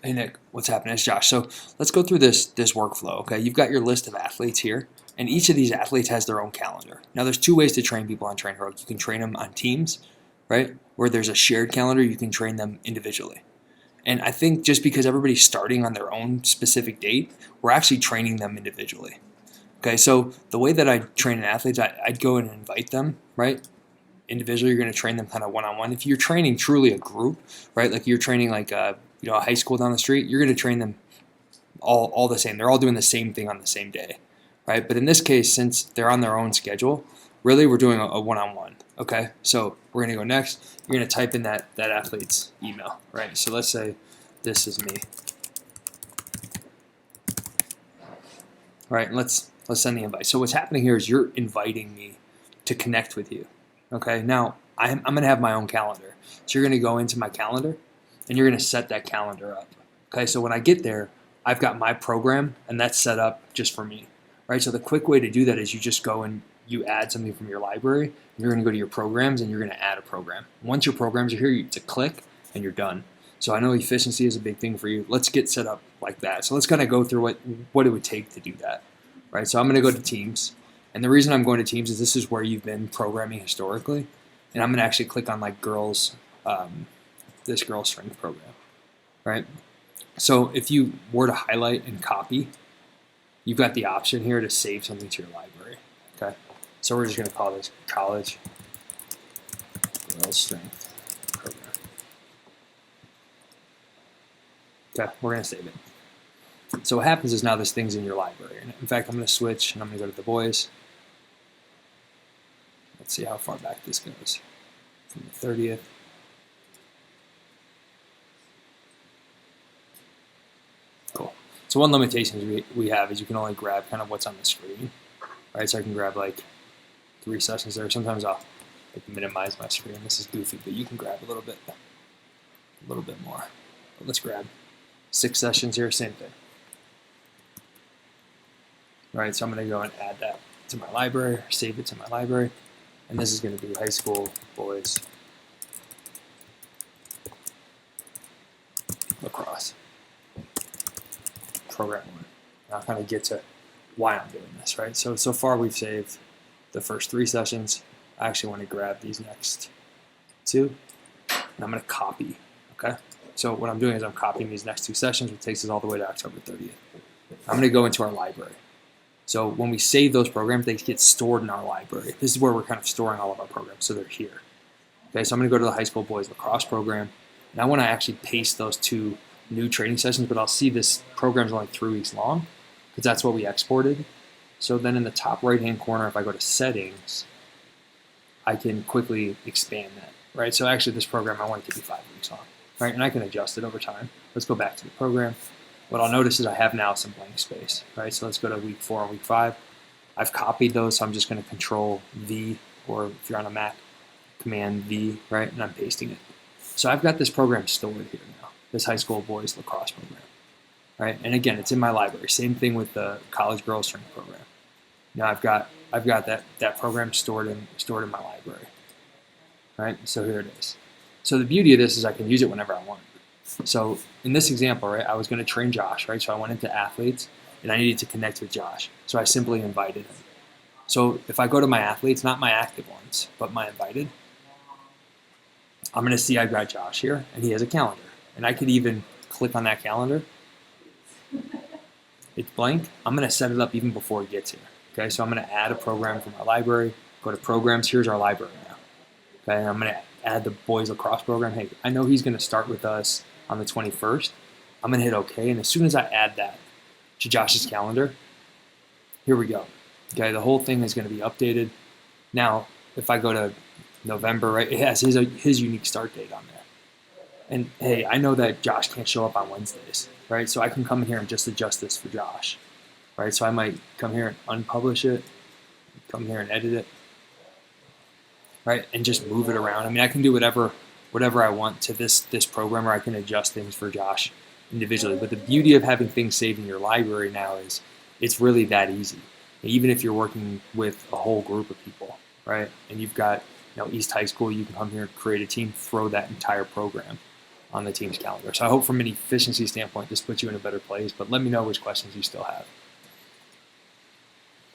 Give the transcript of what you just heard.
Hey Nick, what's happening? It's Josh. So let's go through this workflow. Okay, you've got your list of athletes here, and each of these athletes has their own calendar. Now, there's two ways to train people on Train Heroic. You can train them on teams, right? Where there's a shared calendar, you can train them individually. And I think just because everybody's starting on their own specific date, we're actually training them individually. Okay, so the way that I train an athlete, I'd go and invite them, right? Individually, you're going to train them kind of one on one. If you're training truly a group, right, like you're training like a high school down the street, you're going to train them all the same. They're all doing the same thing on the same day, right? But in this case, since they're on their own schedule, really we're doing a one on one. Okay, so we're going to go next. You're going to type in that athlete's email, right? So let's say this is me, right? And let's send the invite. So what's happening here is you're inviting me to connect with you. Okay, now I'm going to have my own calendar. So you're going to go into my calendar and you're going to set that calendar up. Okay, so when I get there, I've got my program and that's set up just for me. Right, so the quick way to do that is you just go and you add something from your library. And you're going to go to your programs and you're going to add a program. Once your programs are here, you to click and you're done. So I know efficiency is a big thing for you. Let's get set up like that. So let's kind of go through what it would take to do that. Right, so I'm going to go to Teams. And the reason I'm going to Teams is this is where you've been programming historically. And I'm going to actually click on like this girls strength program, right? So if you were to highlight and copy, you've got the option here to save something to your library, okay? So we're just going to call this college girls strength program. Okay, we're going to save it. So what happens is now this thing's in your library. In fact, I'm going to switch and I'm going to go to the boys. Let's see how far back this goes. From the 30th. Cool. So one limitation we have is you can only grab kind of what's on the screen, right? So I can grab like 3 sessions there. Sometimes I'll like minimize my screen. This is goofy, but you can grab a little bit more. But let's grab 6 sessions here, same thing. All right, so I'm going to go and add that to my library, save it to my library. And this is going to be high school boys lacrosse program 1. And I'll kind of get to why I'm doing this, right? So far we've saved the first 3 sessions. I actually want to grab these next 2, and I'm going to copy, okay? So what I'm doing is I'm copying these next 2 sessions, which takes us all the way to October 30th. I'm going to go into our library. So when we save those programs, they get stored in our library. This is where we're kind of storing all of our programs, so they're here. Okay, so I'm going to go to the high school boys lacrosse program, and I want to actually paste those 2 new training sessions, but I'll see this program's only 3 weeks long, because that's what we exported. So then in the top right-hand corner, if I go to settings, I can quickly expand that, right? So actually this program, I want it to be 5 weeks long, right? And I can adjust it over time. Let's go back to the program. What I'll notice is I have now some blank space, right? So let's go to week 4 and week 5. I've copied those, so I'm just going to Control V, or if you're on a Mac, Command V, right? And I'm pasting it. So I've got this program stored here now, this high school boys lacrosse program, right? And again, it's in my library. Same thing with the college girls strength program. Now I've got that program stored in my library, right? So here it is. So the beauty of this is I can use it whenever I want. So in this example, right, I was going to train Josh, right? So I went into athletes and I needed to connect with Josh. So I simply invited him. So if I go to my athletes, not my active ones, but my invited, I'm going to see I've got Josh here and he has a calendar. And I could even click on that calendar. It's blank. I'm going to set it up even before it gets here. Okay, so I'm going to add a program from our library. Go to programs. Here's our library now. Okay, and I'm going to add the boys lacrosse program. Hey, I know he's going to start with us on the 21st. I'm going to hit OK, and as soon as I add that to Josh's calendar, here we go. Okay, the whole thing is going to be updated. Now, if I go to November, right, it has his unique start date on there. And hey, I know that Josh can't show up on Wednesdays, right? So I can come in here and just adjust this for Josh, right? So I might come here and unpublish it, come here and edit it, right? And just move it around. I mean, I can do whatever I want to this program, or I can adjust things for Josh individually. But the beauty of having things saved in your library now is it's really that easy. Even if you're working with a whole group of people, right? And you've got East High School, you can come here, create a team, throw that entire program on the team's calendar. So I hope from an efficiency standpoint, this puts you in a better place, but let me know which questions you still have.